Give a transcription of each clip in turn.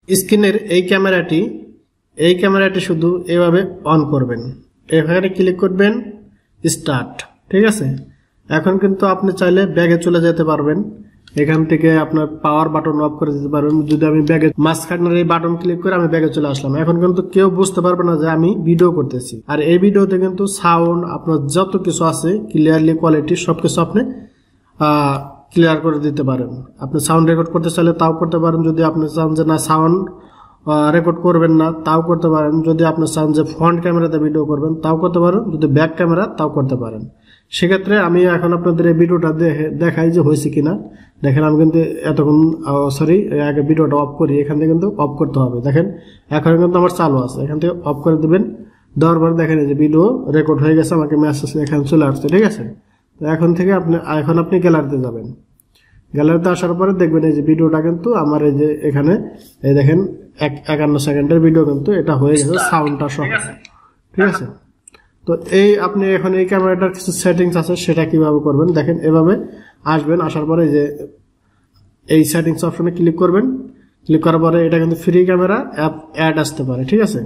স্ক্রিনের এই ক্যামেরাটি শুধু এভাবে অন করবেন, এখানে ক্লিক করবেন স্টার্ট। ঠিক আছে, এখন কিন্তু আপনি চাইলে ব্যাগে চলে যেতে পারবেন, এখান থেকে আপনার পাওয়ার বাটন অফ করে দিতে পারবেন। যদি আমি ব্যাগে মাঝখানের এই বাটন ক্লিক করে আমি ব্যাগে চলে আসলাম, এখন কিন্তু কেউ বুঝতে পারবে না যে আমি ভিডিও করতেছি। আর এই ভিডিওতে কিন্তু সাউন্ড আপনার যত কিছু আছে ক্লিয়ারলি কোয়ালিটি সবকিছু আপনি ক্লিয়ার করে দিতে পারেন। আপনি সাউন্ড রেকর্ড করতে চাইলে তাও করতে পারেন, যদি আপনি চান যে না সাউন্ড রেকর্ড করবেন না তাও করতে পারেন, যদি আপনি চান যে ফ্রন্ট ক্যামেরাতে ভিডিও করবেন তাও করতে পারেন, যদি ব্যাক ক্যামেরা তাও করতে পারেন। সেক্ষেত্রে আমি এখন আপনাদের এই ভিডিওটা দেখাই যে হয়েছে কিনা। দেখেন আমি কিন্তু এতক্ষণ আগে ভিডিওটা অফ করি, এখান থেকে কিন্তু অফ করতে হবে। দেখেন এখন কিন্তু আমার চালু আছে, এখান থেকে অফ করে দেবেন। দেওয়ার পরে দেখেন যে ভিডিও রেকর্ড হয়ে গেছে, আমাকে মেসেজ এখানে চলে আসছে। ঠিক আছে, তো এখন আপনি গ্যালারিতে যাবেন। গ্যালারিতে আসার পরে দেখবেন এই যে ভিডিওটা কিন্তু আমার এই যে এখানে এই দেখেন 51 সেকেন্ডের ভিডিও কিন্তু এটা হয়ে গেছে সাউন্ডটা সহ। ঠিক আছে, তো আপনি এখন এই ক্যামেরাটার কিছু সেটিংস আছে, সেটা কিভাবে করবেন দেখেন। এভাবে আসবেন, আসার পরে যে এই সেটিংস অপশনে ক্লিক করবেন। ক্লিক করার পরে এটা কিন্তু ফ্রি ক্যামেরা অ্যাড আসতে পারে। ঠিক আছে,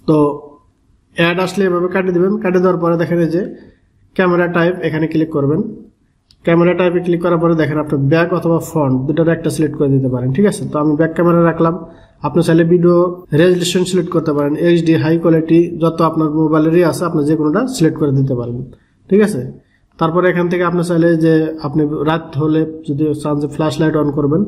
তো অ্যাড আসলে এভাবে কাটিয়ে দিবেন। কাটিয়ে দেওয়ার পরে দেখেন এই যে ক্যামেরা টাইপ, এখানে ক্লিক করবেন। ক্যামেরা টাইপে ক্লিক করার পরে দেখেন আপনি ব্যাক অথবা ফ্রন্ট দুটোর একটা সিলেক্ট করে দিতে পারেন। ঠিক আছে, তো আমি ব্যাক ক্যামেরা রাখলাম। আপনি চাইলে ভিডিও রেজলিউশন সিলেক্ট করতে পারেন, এইচডি হাই কোয়ালিটি যত আপনার মোবাইলেরই আছে আপনি যে কোনোটা সিলেক্ট করে দিতে পারেন। ঠিক আছে, তারপরে এখান থেকে আপনি চাইলে যে আপনি রাত হলে যদি চান যে ফ্ল্যাশ লাইট অন করবেন,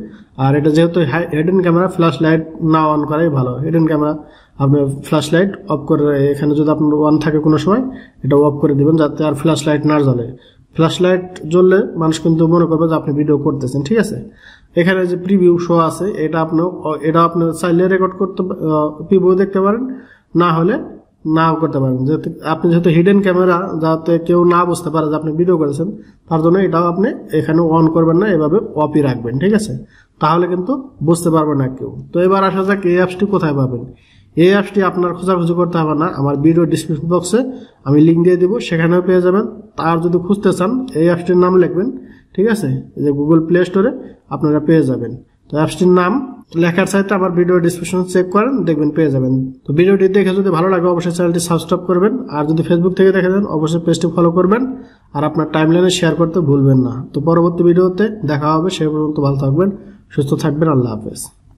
আর এটা যেহেতু হিডেন ক্যামেরা ফ্ল্যাশ লাইট না অন করাই ভালো। হিডেন ক্যামেরা আপনি ফ্ল্যাশ লাইট অফ করে, এখানে যদি আপনার অন থাকে কোনো সময় এটা অফ করে দিবেন যাতে আর ফ্ল্যাশ লাইট না জ্বলে। ফ্ল্যাশ লাইট জ্বললে মানুষ কিন্তু মনে করবে যে আপনি ভিডিও করতেছেন। ঠিক আছে, এখানে যে প্রিভিউ শো আছে এটা আপনি চাইলে রেকর্ড করতে প্রিভিউ দেখতে পারেন, না হলে নাও করতে পারেন। আপনি যেহেতু হিডেন ক্যামেরা যাতে কেউ না বুঝতে পারে যে আপনি ভিডিও করেছেন, তার জন্য এটাও আপনি এখানে অন করবেন না, এভাবে অফই রাখবেন। ঠিক আছে, তাহলে কিন্তু বুঝতে পারবে না কেউ। তো এবার আসা যাক এই অ্যাপসটি কোথায় পাবেন। এই অ্যাপসটি আপনার খোঁজাখুঁজি করতে হবে না, আমার ভিডিও ডিসক্রিপশন বক্সে আমি লিঙ্ক দিয়ে দিব, সেখানেও পেয়ে যাবেন। তার যদি খুঁজতে চান এই অ্যাপসটির নাম লিখবেন। ঠিক আছে, এই যে গুগল প্লে স্টোরে আপনারা পেয়ে যাবেন। তো অ্যাপসটির নাম লেখার সাইটে আমার ভিডিও ডিসক্রিপশন চেক করেন, দেখবেন পেয়ে যাবেন। তো ভিডিওটি দেখে যদি ভালো লাগে অবশ্যই চ্যানেলটি সাবস্ক্রাইব করবেন, আর যদি ফেসবুক থেকে দেখে দেন অবশ্যই পেজটি ফলো করবেন, আর আপনার টাইমলাইনে শেয়ার করতে ভুলবেন না। তো পরবর্তী ভিডিওতে দেখা হবে, সে পর্যন্ত ভালো থাকবেন, সুস্থ থাকবেন, আল্লাহ হাফেজ।